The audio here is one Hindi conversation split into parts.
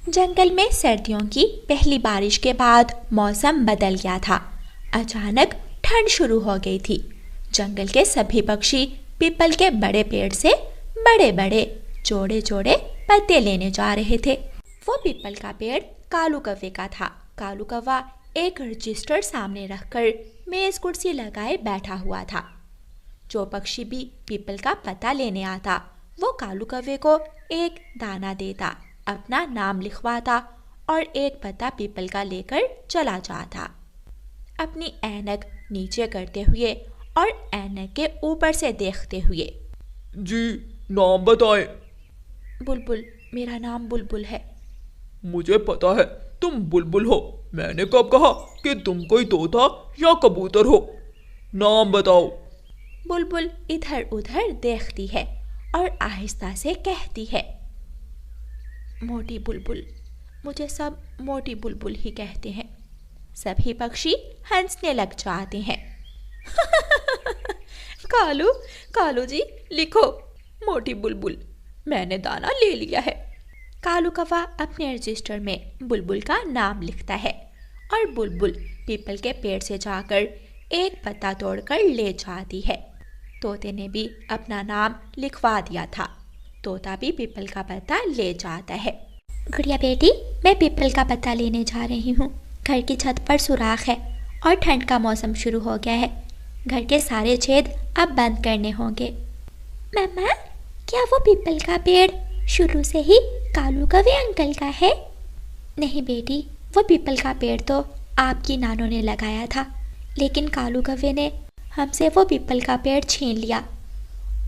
जंगल में सर्दियों की पहली बारिश के बाद मौसम बदल गया था। अचानक ठंड शुरू हो गई थी। जंगल के सभी पक्षी पीपल के बड़े पेड़ से बड़े बड़े जोड़े जोड़े पत्ते लेने जा रहे थे। वो पीपल का पेड़ कालू कौवे का था। कालू कौवा एक रजिस्टर सामने रखकर मेज कुर्सी लगाए बैठा हुआ था। जो पक्षी भी पीपल का पत्ता लेने आता वो कालू कौवे को एक दाना देता, अपना नाम लिखवाता और एक पत्ता पीपल का लेकर चला जाता, अपनी ऐनक नीचे करते हुए और ऐनक के ऊपर से देखते हुए। जी, नाम बताएं। बुलबुल, मेरा नाम बुलबुल है। मुझे पता है तुम बुलबुल हो। मैंने कब कहा कि तुम कोई तोता या कबूतर हो? नाम बताओ। बुलबुल इधर उधर देखती है और आहिस्ता से कहती है, मोटी बुलबुल। मुझे सब मोटी बुलबुल ही कहते हैं। सभी पक्षी हंसने लग जाते हैं। कालू, कालू जी लिखो मोटी बुलबुल, मैंने दाना ले लिया है। कालू कौवा अपने रजिस्टर में बुलबुल का नाम लिखता है और बुलबुल पीपल के पेड़ से जाकर एक पत्ता तोड़कर ले जाती है। तोते ने भी अपना नाम लिखवा दिया था। तोता भी पीपल का पत्ता ले जाता है। गुड़िया बेटी, मैं पीपल का पत्ता लेने जा रही हूँ। घर की छत पर सुराख है और ठंड का मौसम शुरू हो गया है। घर के सारे छेद अब बंद करने होंगे। मम्मा, क्या वो पीपल का पेड़ शुरू से ही कालू कौवे अंकल का है? नहीं बेटी, वो पीपल का पेड़ तो आपकी नानों ने लगाया था, लेकिन कालू कौवे ने हमसे वो पीपल का पेड़ छीन लिया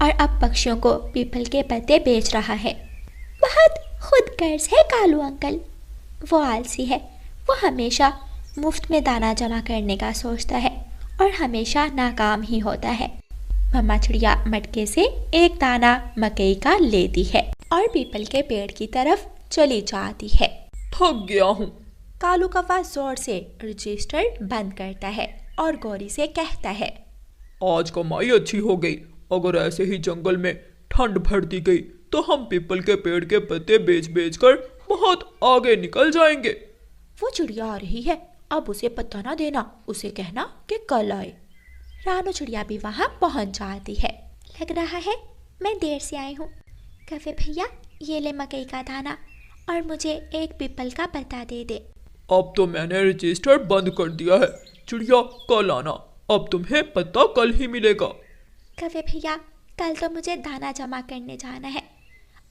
और अब पक्षियों को पीपल के पत्ते बेच रहा है। बहुत खुदगर्ज है कालू अंकल। वो आलसी है। वो हमेशा मुफ्त में दाना जमा करने का सोचता है और हमेशा नाकाम ही होता है। मम्मा चिड़िया मटके से एक दाना मकई का लेती है और पीपल के पेड़ की तरफ चली जाती है। थक गया हूँ। कालू कौवा जोर से रजिस्टर बंद करता है और गौरी से कहता है, आज कमाई अच्छी हो गई। अगर ऐसे ही जंगल में ठंड बढ़ती गई तो हम पीपल के पेड़ के पत्ते बेच बेच कर बहुत आगे निकल जाएंगे। वो चिड़िया आ रही है, अब उसे पता ना देना, उसे कहना कि कल आए। रानू चिड़िया भी वहाँ पहुँच जाती है। लग रहा है मैं देर से आई हूँ। कौवे भैया, ये ले मकई का दाना और मुझे एक पीपल का पत्ता दे दे। अब तो मैंने रजिस्टर बंद कर दिया है। चिड़िया, कल आना। अब तुम्हें पत्ता कल ही मिलेगा। कौवे भैया, कल तो मुझे दाना जमा करने जाना है।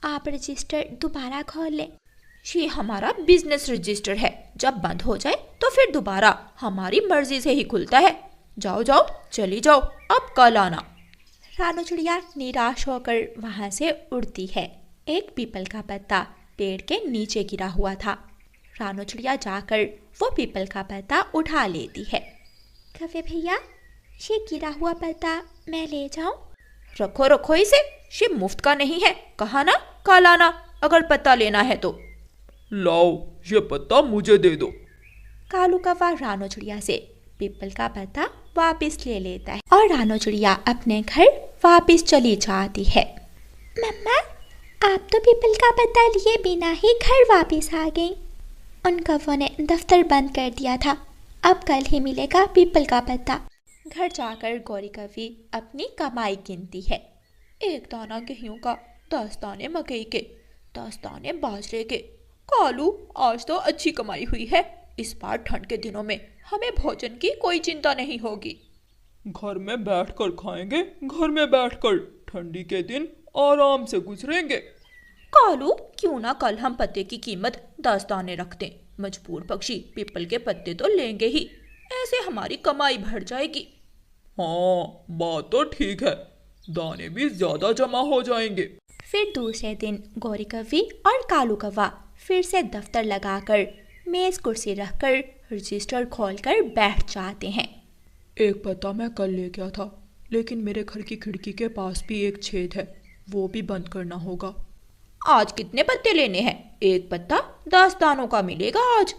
आप रजिस्टर दोबारा खोल लें। ये हमारा बिजनेस रजिस्टर है, जब बंद हो जाए तो फिर दोबारा हमारी मर्जी से ही खुलता है। जाओ जाओ, चली जाओ, अब कल आना। रानू चिड़िया निराश होकर वहाँ से उड़ती है। एक पीपल का पत्ता पेड़ के नीचे गिरा हुआ था। रानू चिड़िया जाकर वो पीपल का पत्ता उठा लेती है। कौवे भैया, ये गिरा हुआ पत्ता मैं ले जाऊं? रखो रखो इसे, ये मुफ्त का नहीं है। कहा ना कल आना अगर पत्ता लेना है तो। लाओ, ये पत्ता मुझे दे दो। कालू कौवा रानू चिड़िया से पीपल का पत्ता वापस ले लेता है और रानू चिड़िया अपने घर वापस चली जाती है। मम्मा, आप तो पीपल का पत्ता लिए बिना ही घर वापस आ गई। उन कौवों ने दफ्तर बंद कर दिया था। अब कल ही मिलेगा पीपल का पत्ता। घर जाकर गौरी कौवी अपनी कमाई गिनती है। एक दाना गेहूं का, 10 दाने मकई के, 10 दाने बाजरे के। कालू, आज तो अच्छी कमाई हुई है। इस बार ठंड के दिनों में हमें भोजन की कोई चिंता नहीं होगी। घर में बैठकर खाएंगे, घर में बैठकर। ठंडी के दिन आराम से गुजरेंगे। कालू, क्यों ना कल हम पत्ते की कीमत 10 दाने रख दें। मजबूर पक्षी पीपल के पत्ते तो लेंगे ही, ऐसे हमारी कमाई बढ़ जाएगी। हाँ, बात तो ठीक है, दाने भी ज्यादा जमा हो जाएंगे। फिर दूसरे दिन गौरी कौवी और कालू कौवा फिर से दफ्तर लगाकर मेज कुर्सी रखकर रजिस्टर खोलकर बैठ जाते हैं। एक पत्ता मैं कल ले गया था, लेकिन मेरे घर की खिड़की के पास भी एक छेद है, वो भी बंद करना होगा। आज कितने पत्ते लेने हैं? एक पत्ता 10 दानों का मिलेगा आज।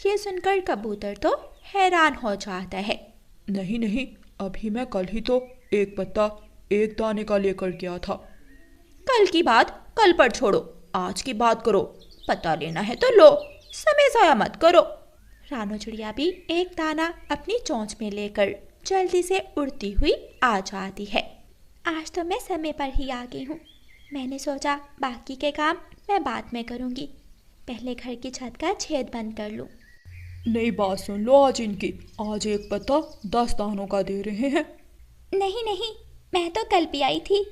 ये सुनकर कबूतर तो हैरान हो जाता है। नहीं नहीं, अभी मैं कल ही तो एक पत्ता 1 दाने का लेकर गया था। कल की बात कल पर छोड़ो, आज की बात करो। पता लेना है तो लो, समय ज़ाया मत करो। रानो चिड़िया भी एक दाना अपनी चोंच में लेकर जल्दी से उड़ती हुई आ जाती है। आज तो मैं समय पर ही आ गई हूँ। मैंने सोचा बाकी के काम मैं बाद में करूँगी, पहले घर की छत का छेद बंद कर लूँ। नई बात सुन लो आज इनकी, आज एक पत्ता 10 दानों का दे रहे हैं। नहीं नहीं, मैं तो कल भी आई थी,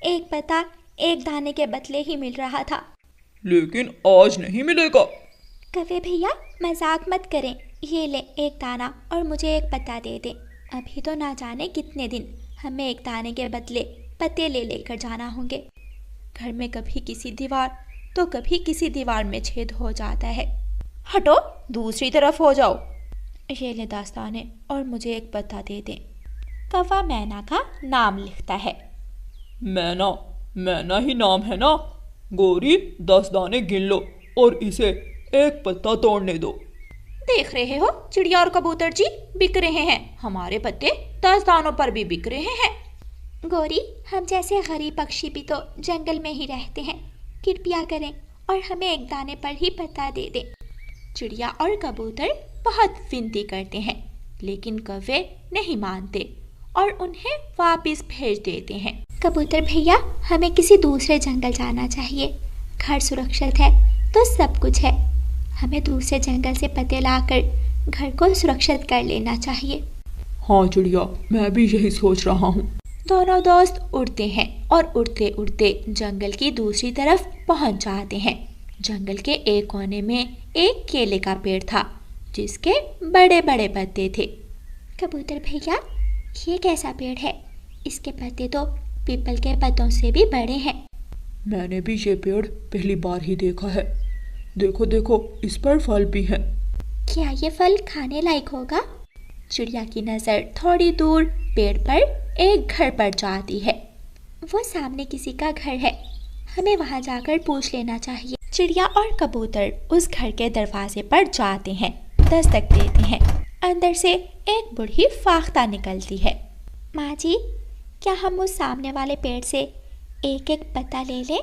एक पत्ता एक दाने के बदले ही मिल रहा था। लेकिन आज नहीं मिलेगा। कवे भैया मजाक मत करें, ये ले एक दाना और मुझे एक पत्ता दे दे। अभी तो ना जाने कितने दिन हमें एक दाने के बदले पत्ते ले लेकर जाना होंगे। घर में कभी किसी दीवार तो कभी किसी दीवार में छेद हो जाता है। हटो, दूसरी तरफ हो जाओ। ये ले दास्ताने और मुझे एक पत्ता दे दे। कौवा मैना का नाम लिखता है। मैना, मैना ही नाम है ना। गोरी 10 दाने गिन लो और इसे एक पत्ता तोड़ने दो। देख रहे हो चिड़िया और कबूतर जी बिक रहे हैं, हमारे पत्ते 10 दानों पर भी बिक रहे हैं। गोरी, हम जैसे गरीब पक्षी भी तो जंगल में ही रहते हैं, कृपया करें और हमें एक दाने पर ही पत्ता दे दे। चिड़िया और कबूतर बहुत विनती करते हैं, लेकिन कौवे नहीं मानते और उन्हें वापस भेज देते हैं। कबूतर भैया, हमें किसी दूसरे जंगल जाना चाहिए। घर सुरक्षित है तो सब कुछ है। हमें दूसरे जंगल से पत्ते लाकर घर को सुरक्षित कर लेना चाहिए। हाँ चिड़िया, मैं भी यही सोच रहा हूँ। दोनों दोस्त उड़ते हैं और उड़ते उड़ते जंगल की दूसरी तरफ पहुंच जाते हैं। जंगल के एक कोने में एक केले का पेड़ था, जिसके बड़े बड़े पत्ते थे। कबूतर भैया, ये कैसा पेड़ है? इसके पत्ते तो पीपल के पत्तों से भी बड़े हैं। मैंने भी ये पेड़ पहली बार ही देखा है। देखो देखो, इस पर फल भी है। क्या ये फल खाने लायक होगा? चिड़िया की नज़र थोड़ी दूर पेड़ पर एक घर पर जाती है। वो सामने किसी का घर है, हमें वहां जाकर पूछ लेना चाहिए। चिड़िया और कबूतर उस घर के दरवाजे पर जाते हैं, दस्तक देते हैं। अंदर से एक बूढ़ी फाख्ता निकलती है। माँ जी, क्या हम उस सामने वाले पेड़ से एक एक पत्ता ले लें?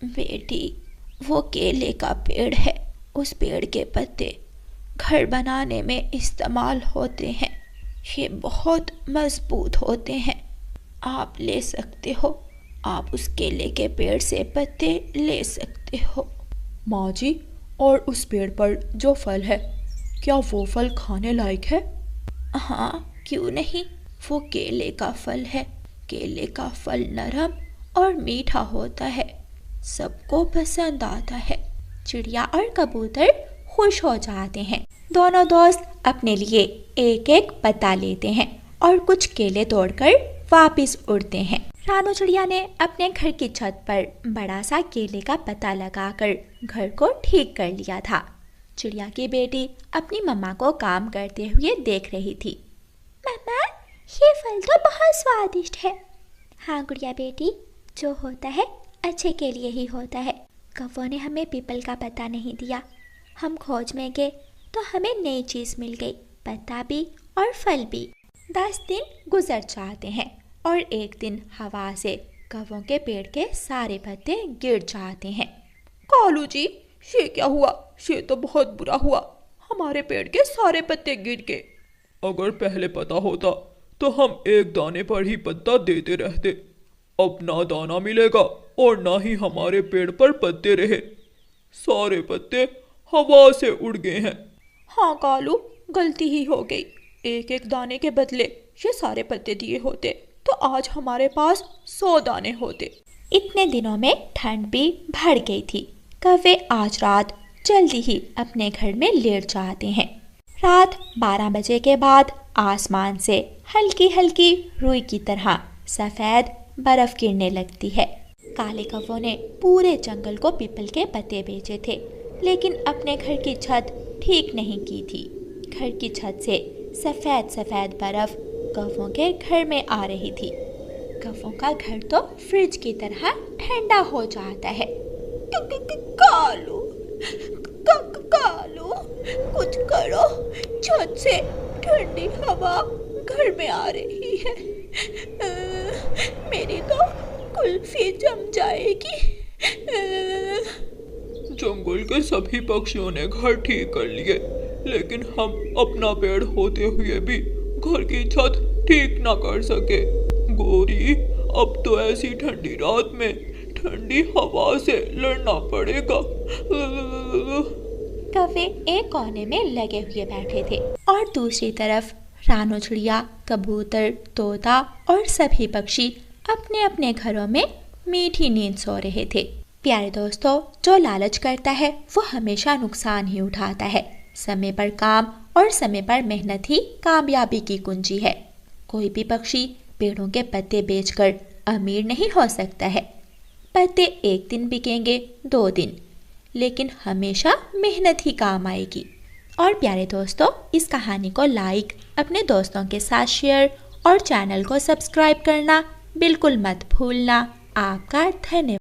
बेटी, वो केले का पेड़ है, उस पेड़ के पत्ते घर बनाने में इस्तेमाल होते हैं। ये बहुत मजबूत होते हैं, आप ले सकते हो। आप उस केले के पेड़ से पत्ते ले सकते हो। माँ जी, और उस पेड़ पर जो फल है, क्या वो फल खाने लायक है? हाँ, क्यों नहीं, वो केले का फल है। केले का फल नरम और मीठा होता है, सबको पसंद आता है। चिड़िया और कबूतर खुश हो जाते हैं। दोनों दोस्त अपने लिए एक एक पत्ता लेते हैं और कुछ केले तोड़कर वापस उड़ते हैं। रानो चिड़िया ने अपने घर की छत पर बड़ा सा केले का पत्ता लगाकर घर को ठीक कर लिया था। चिड़िया की बेटी अपनी मम्मा को काम करते हुए देख रही थी। मम्मा, ये फल तो बहुत स्वादिष्ट है। हाँ गुड़िया बेटी, जो होता है अच्छे के लिए ही होता है। कौवों ने हमें पीपल का पत्ता नहीं दिया, हम खोज में गए तो हमें नई चीज़ मिल गई, पत्ता भी और फल भी। 10 दिन गुजर जाते हैं और एक दिन हवा से कौवों के पेड़ के सारे पत्ते गिर जाते हैं। कालू जी, ये क्या हुआ? ये तो बहुत बुरा हुआ, हमारे पेड़ के सारे पत्ते गिर गए। अगर पहले पता होता तो हम एक दाने पर ही पत्ता देते रहते। अब ना दाना मिलेगा और ना ही हमारे पेड़ पर पत्ते रहे, सारे पत्ते हवा से उड़ गए हैं। हाँ कालू, गलती ही हो गई। एक एक दाने के बदले ये सारे पत्ते दिए होते तो आज हमारे पास 100 दाने होते। इतने दिनों में ठंड भी बढ़ गई थी। कौवे आज रात जल्दी ही अपने घर में लेट जाते हैं। रात 12 बजे के बाद आसमान से हल्की हल्की रुई की तरह सफ़ेद बर्फ गिरने लगती है। काले कौवों ने पूरे जंगल को पीपल के पत्ते बेचे थे, लेकिन अपने घर की छत ठीक नहीं की थी। घर की छत से सफ़ेद सफ़ेद बर्फ कौवों के घर में आ रही थी। कौवों का घर तो फ्रिज की तरह ठंडा हो जाता है। कालू, कालू, कुछ करो, छत से ठंडी हवा घर में आ रही है। मेरी तो कुल्फी जम जाएगी। जंगल के सभी पक्षियों ने घर ठीक कर लिए, लेकिन हम अपना पेड़ होते हुए भी घर की छत ठीक ना कर सके। गौरी, अब तो ऐसी ठंडी रात में ठंडी हवा से लड़ना पड़ेगा। कौवे एक कोने में लगे हुए बैठे थे और दूसरी तरफ रानो चिड़िया, कबूतर, तोता और सभी पक्षी अपने अपने घरों में मीठी नींद सो रहे थे। प्यारे दोस्तों, जो लालच करता है वो हमेशा नुकसान ही उठाता है। समय पर काम और समय पर मेहनत ही कामयाबी की कुंजी है। कोई भी पक्षी पेड़ों के पत्ते बेचकर अमीर नहीं हो सकता है। पत्ते एक दिन बिकेंगे, 2 दिन, लेकिन हमेशा मेहनत ही काम आएगी। और प्यारे दोस्तों, इस कहानी को लाइक, अपने दोस्तों के साथ शेयर और चैनल को सब्सक्राइब करना बिल्कुल मत भूलना। आपका धन्यवाद।